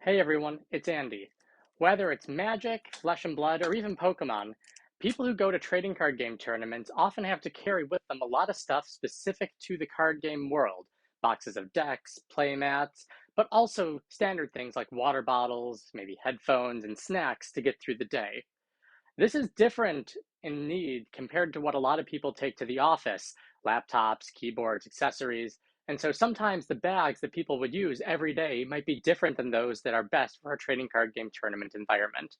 Hey everyone, it's Andy. Whether it's Magic, Flesh and Blood, or even Pokemon, people who go to trading card game tournaments often have to carry with them a lot of stuff specific to the card game world. Boxes of decks, play mats, but also standard things like water bottles, maybe headphones, and snacks to get through the day. This is different in need compared to what a lot of people take to the office: laptops, keyboards, accessories. And so sometimes the bags that people would use every day might be different than those that are best for a trading card game tournament environment.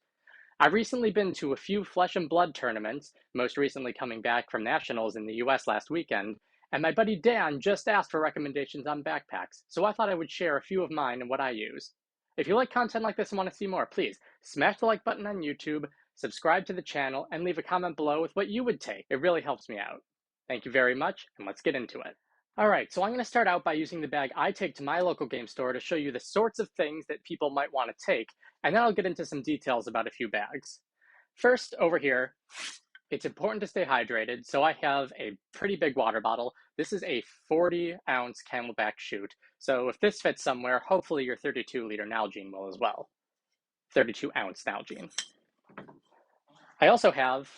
I've recently been to a few Flesh and Blood tournaments, most recently coming back from Nationals in the US last weekend, and my buddy Dan just asked for recommendations on backpacks, so I thought I would share a few of mine and what I use. If you like content like this and want to see more, please smash the like button on YouTube, subscribe to the channel, and leave a comment below with what you would take. It really helps me out. Thank you very much, and let's get into it. All right, so I'm going to start out by using the bag I take to my local game store to show you the sorts of things that people might want to take, and then I'll get into some details about a few bags. First, over here, it's important to stay hydrated, so I have a pretty big water bottle. This is a 40-ounce Camelback chute, so if this fits somewhere, hopefully your 32-liter Nalgene will as well. 32-ounce Nalgene. I also have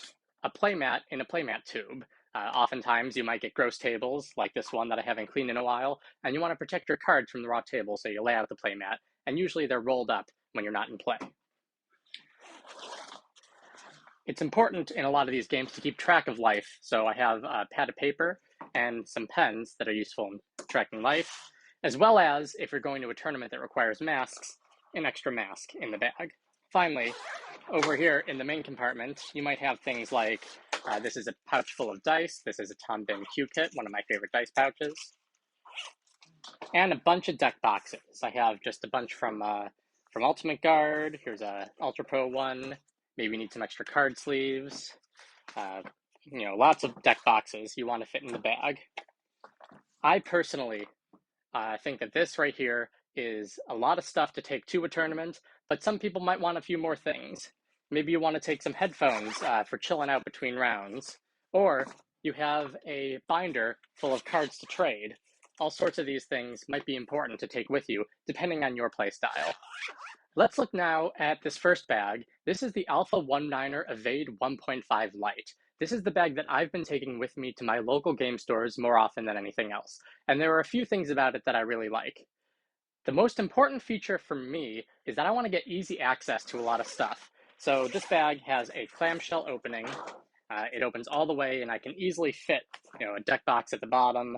a playmat in a playmat tube. Oftentimes you might get gross tables like this one that I haven't cleaned in a while, and you want to protect your cards from the raw table, so you lay out the playmat, and usually they're rolled up when you're not in play. It's important in a lot of these games to keep track of life, so I have a pad of paper and some pens that are useful in tracking life, as well as, if you're going to a tournament that requires masks, an extra mask in the bag. Finally, over here in the main compartment, you might have things like this is a pouch full of dice. This is a Tom Bim Q kit, one of my favorite dice pouches, and a bunch of deck boxes. I have just a bunch from Ultimate Guard. Here's a Ultra Pro one. Maybe you need some extra card sleeves. Lots of deck boxes you want to fit in the bag. I personally think that this right here is a lot of stuff to take to a tournament, but some people might want a few more things. Maybe you want to take some headphones for chilling out between rounds, or you have a binder full of cards to trade. All sorts of these things might be important to take with you, depending on your play style. Let's look now at this first bag. This is the Alpha 19er Evade 1.5 Lite. This is the bag that I've been taking with me to my local game stores more often than anything else, and there are a few things about it that I really like. The most important feature for me is that I want to get easy access to a lot of stuff. So this bag has a clamshell opening. It opens all the way, and I can easily fit, a deck box at the bottom,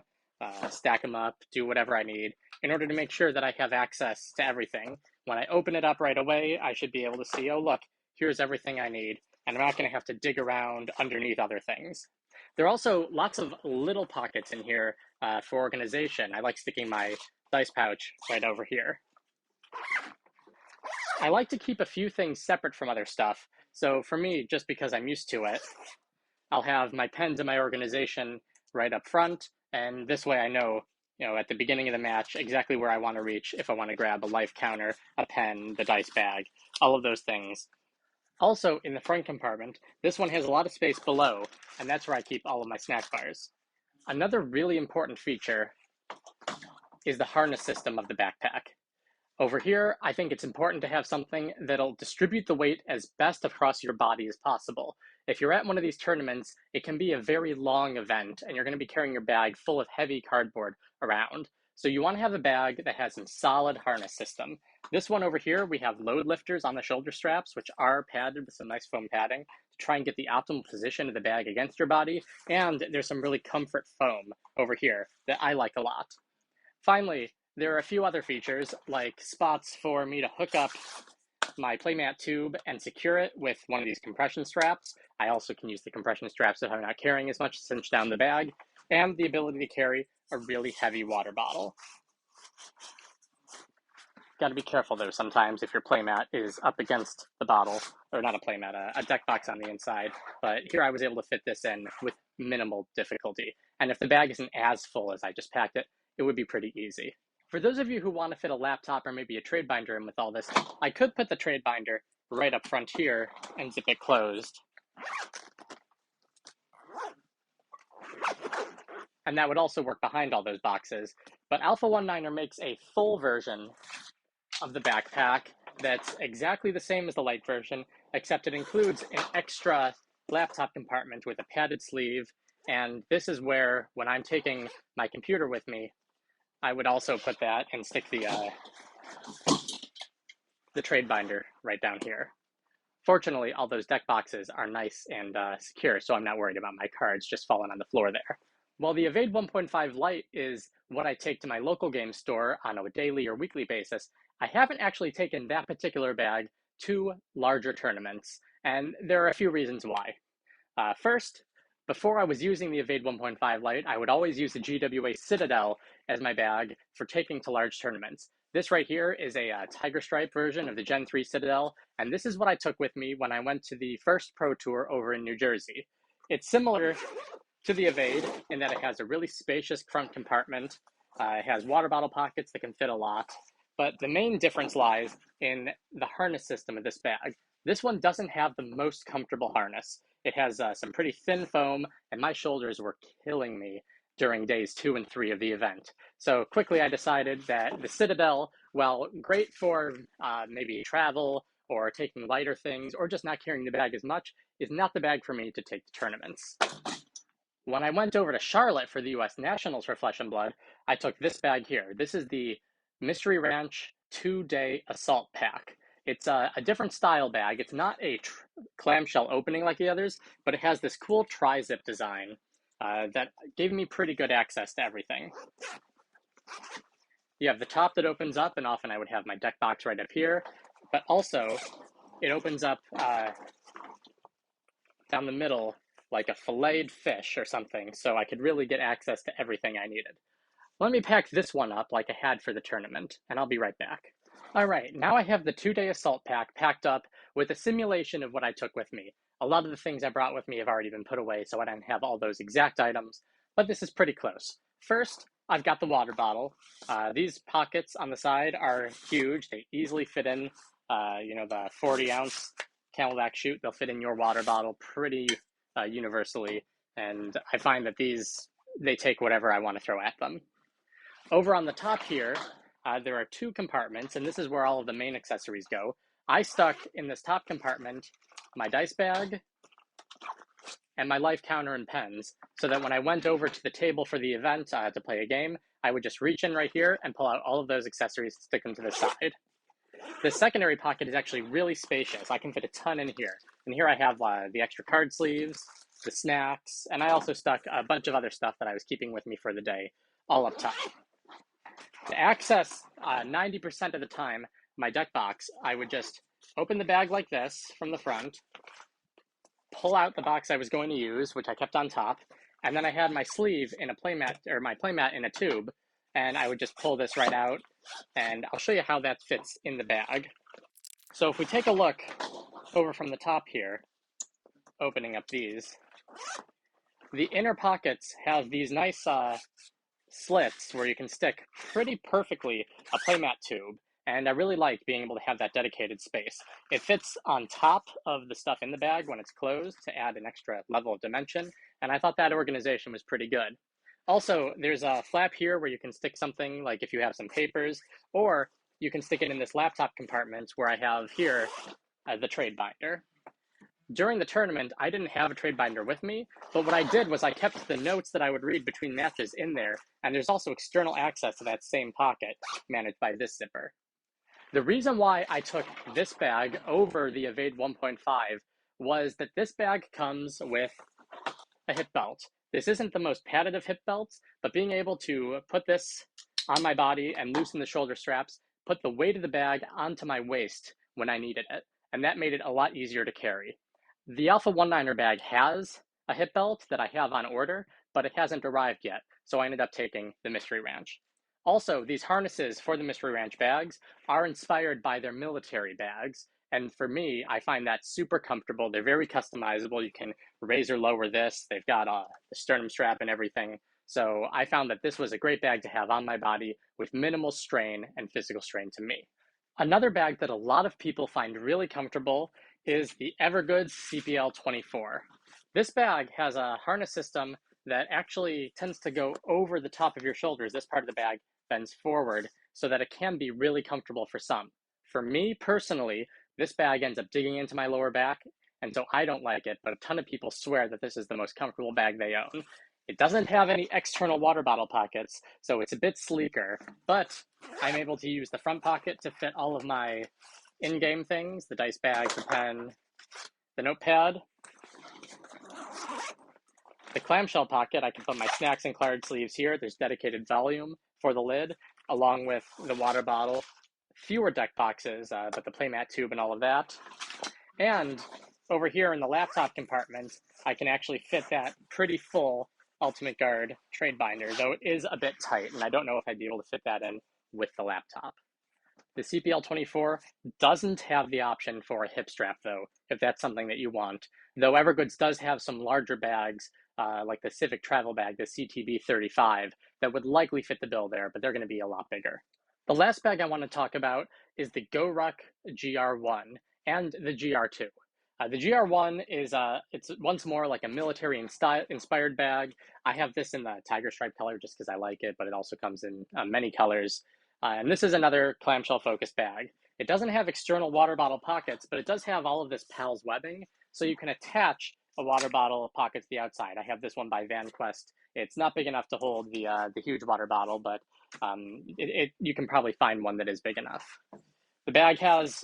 stack them up, do whatever I need in order to make sure that I have access to everything. When I open it up right away, I should be able to see, oh, look, here's everything I need, and I'm not going to have to dig around underneath other things. There are also lots of little pockets in here for organization. I like sticking my dice pouch right over here. I like to keep a few things separate from other stuff. So for me, just because I'm used to it, I'll have my pens and my organization right up front, and this way I know, at the beginning of the match, exactly where I want to reach if I want to grab a life counter, a pen, the dice bag, all of those things. Also, in the front compartment, this one has a lot of space below, and that's where I keep all of my snack bars. Another really important feature is the harness system of the backpack. Over here, I think it's important to have something that'll distribute the weight as best across your body as possible. If you're at one of these tournaments, it can be a very long event, and you're going to be carrying your bag full of heavy cardboard around. So you want to have a bag that has some solid harness system. This one over here, we have load lifters on the shoulder straps, which are padded with some nice foam padding to try and get the optimal position of the bag against your body. And there's some really comfort foam over here that I like a lot. Finally, there are a few other features, like spots for me to hook up my playmat tube and secure it with one of these compression straps. I also can use the compression straps if I'm not carrying as much to cinch down the bag, and the ability to carry a really heavy water bottle. Got to be careful though sometimes if your playmat is up against the bottle, or not a playmat, a deck box on the inside. But here I was able to fit this in with minimal difficulty. And if the bag isn't as full as I just packed it, it would be pretty easy. For those of you who want to fit a laptop or maybe a trade binder in with all this, I could put the trade binder right up front here and zip it closed. And that would also work behind all those boxes. But Alpha 19er makes a full version of the backpack that's exactly the same as the light version, except it includes an extra laptop compartment with a padded sleeve. And this is where, when I'm taking my computer with me, I would also put that and stick the trade binder right down here. Fortunately, all those deck boxes are nice and secure, so I'm not worried about my cards just falling on the floor there. While the Evade 1.5 Lite is what I take to my local game store on a daily or weekly basis, I haven't actually taken that particular bag to larger tournaments, and there are a few reasons why. First, before I was using the Evade 1.5 Lite, I would always use the GWA Citadel as my bag for taking to large tournaments. This right here is a Tiger Stripe version of the Gen 3 Citadel, and this is what I took with me when I went to the first Pro Tour over in New Jersey. It's similar to the Evade in that it has a really spacious front compartment. It has water bottle pockets that can fit a lot, but the main difference lies in the harness system of this bag. This one doesn't have the most comfortable harness. It has some pretty thin foam, and my shoulders were killing me during days 2 and 3 of the event. So quickly I decided that the Citadel, while great for maybe travel or taking lighter things or just not carrying the bag as much, is not the bag for me to take to tournaments. When I went over to Charlotte for the US Nationals for Flesh and Blood, I took this bag here. This is the Mystery Ranch 2-Day Assault Pack. It's a different style bag. It's not a clamshell opening like the others, but it has this cool tri-zip design that gave me pretty good access to everything. You have the top that opens up, and often I would have my deck box right up here, but also it opens up down the middle like a filleted fish or something, so I could really get access to everything I needed. Let me pack this one up like I had for the tournament, and I'll be right back. All right, now I have the 2-Day Assault Pack packed up with a simulation of what I took with me. A lot of the things I brought with me have already been put away, so I don't have all those exact items, but this is pretty close. First, I've got the water bottle. These pockets on the side are huge. They easily fit in, the 40-ounce Camelback chute. They'll fit in your water bottle pretty universally, and I find that they take whatever I want to throw at them. Over on the top here, there are 2 compartments, and this is where all of the main accessories go. I stuck in this top compartment my dice bag and my life counter and pens, so that when I went over to the table for the event to play a game, I would just reach in right here and pull out all of those accessories and stick them to the side. The secondary pocket is actually really spacious. I can fit a ton in here. And here I have the extra card sleeves, the snacks, and I also stuck a bunch of other stuff that I was keeping with me for the day, all up top. To access 90% of the time my deck box, I would just open the bag like this from the front, pull out the box I was going to use, which I kept on top, and then I had my sleeve in a playmat, or my playmat in a tube, and I would just pull this right out, and I'll show you how that fits in the bag. So if we take a look over from the top here, opening up these, the inner pockets have these nice slits where you can stick pretty perfectly a playmat tube, and I really like being able to have that dedicated space. It fits on top of the stuff in the bag when it's closed to add an extra level of dimension, and I thought that organization was pretty good. Also, there's a flap here where you can stick something, like if you have some papers, or you can stick it in this laptop compartment where I have here the trade binder. During the tournament, I didn't have a trade binder with me, but what I did was I kept the notes that I would read between matches in there, and there's also external access to that same pocket managed by this zipper. The reason why I took this bag over the Evade 1.5 was that this bag comes with a hip belt. This isn't the most padded of hip belts, but being able to put this on my body and loosen the shoulder straps, put the weight of the bag onto my waist when I needed it, and that made it a lot easier to carry. The Alpha 19er bag has a hip belt that I have on order, but it hasn't arrived yet, so I ended up taking the Mystery Ranch. Also, these harnesses for the Mystery Ranch bags are inspired by their military bags, and for me, I find that super comfortable. They're very customizable. You can raise or lower this. They've got the sternum strap and everything. So I found that this was a great bag to have on my body with minimal strain and physical strain to me. Another bag that a lot of people find really comfortable is the Evergoods CPL24. This bag has a harness system that actually tends to go over the top of your shoulders. This part of the bag bends forward so that it can be really comfortable for some. For me personally, this bag ends up digging into my lower back, and so I don't like it, but a ton of people swear that this is the most comfortable bag they own. It doesn't have any external water bottle pockets, so it's a bit sleeker, but I'm able to use the front pocket to fit all of my in-game things, the dice bag, the pen, the notepad. The clamshell pocket, I can put my snacks and card sleeves here. There's dedicated volume for the lid, along with the water bottle. Fewer deck boxes, but the playmat tube and all of that. And over here in the laptop compartment, I can actually fit that pretty full Ultimate Guard trade binder, though it is a bit tight, and I don't know if I'd be able to fit that in with the laptop. The CPL24 doesn't have the option for a hip strap, though, if that's something that you want, though Evergoods does have some larger bags, like the Civic travel bag, the CTB35, that would likely fit the bill there, but they're going to be a lot bigger. The last bag I want to talk about is the Goruck GR1 and the GR2. The GR1 is, it's once more like a military inspired bag. I have this in the tiger stripe color just because I like it, but it also comes in many colors. And this is another clamshell focused bag. It doesn't have external water bottle pockets, but it does have all of this PALS webbing, so you can attach a water bottle pocket to the outside. I have this one by VanQuest. It's not big enough to hold the huge water bottle, but you can probably find one that is big enough. The bag has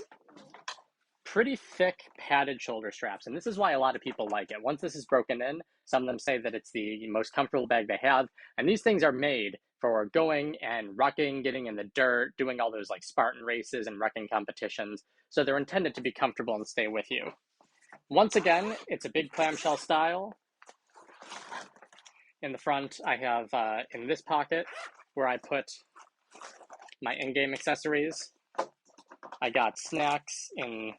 pretty thick padded shoulder straps, and this is why a lot of people like it. Once this is broken in, some of them say that it's the most comfortable bag they have, and these things are made for going and rucking, getting in the dirt, doing all those like Spartan races and rucking competitions, so they're intended to be comfortable and stay with you. Once again, it's a big clamshell style. In the front, I have in this pocket where I put my in-game accessories. I got snacks in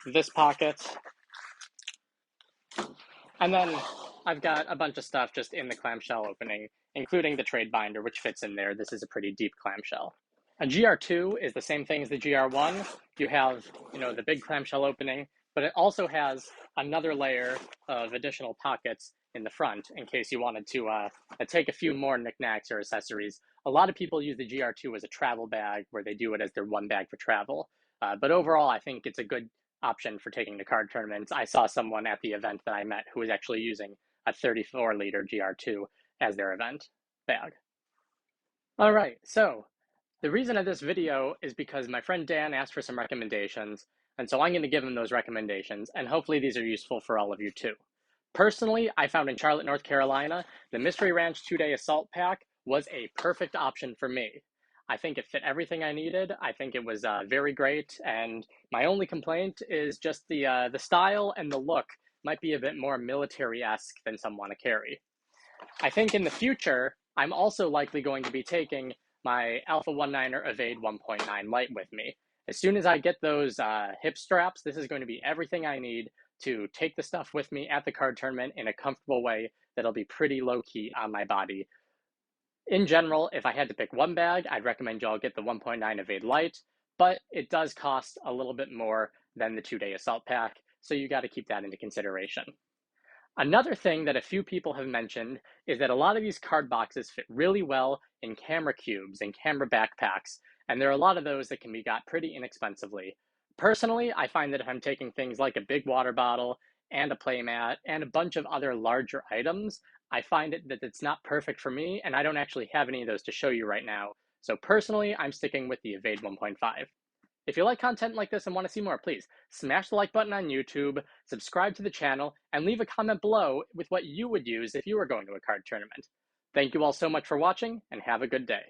this pocket. And then I've got a bunch of stuff just in the clamshell opening, including the trade binder, which fits in there. This is a pretty deep clamshell. A GR2 is the same thing as the GR1. You have, the big clamshell opening, but it also has another layer of additional pockets in the front in case you wanted to take a few more knickknacks or accessories. A lot of people use the GR2 as a travel bag where they do it as their one bag for travel. But overall, I think it's a good option for taking to card tournaments. I saw someone at the event that I met who was actually using a 34-liter GR2 as their event bag. All right, so the reason of this video is because my friend Dan asked for some recommendations, and so I'm going to give him those recommendations, and hopefully these are useful for all of you too. Personally, I found in Charlotte, North Carolina, the Mystery Ranch 2-day assault pack was a perfect option for me. I think it fit everything I needed. I think it was very great, and my only complaint is just the style and the look might be a bit more military-esque than some want to carry. I think in the future, I'm also likely going to be taking my Alpha 19er Evade 1.9 Lite with me. As soon as I get those hip straps, this is going to be everything I need to take the stuff with me at the card tournament in a comfortable way that'll be pretty low-key on my body. In general, if I had to pick one bag, I'd recommend y'all get the 1.9 Evade Lite, but it does cost a little bit more than the 2-day assault pack, so you got to keep that into consideration. Another thing that a few people have mentioned is that a lot of these card boxes fit really well in camera cubes and camera backpacks, and there are a lot of those that can be got pretty inexpensively. Personally, I find that if I'm taking things like a big water bottle and a playmat and a bunch of other larger items, I find that it's not perfect for me, and I don't actually have any of those to show you right now. So personally, I'm sticking with the Evade 1.5. If you like content like this and want to see more, please smash the like button on YouTube, subscribe to the channel, and leave a comment below with what you would use if you were going to a card tournament. Thank you all so much for watching, and have a good day.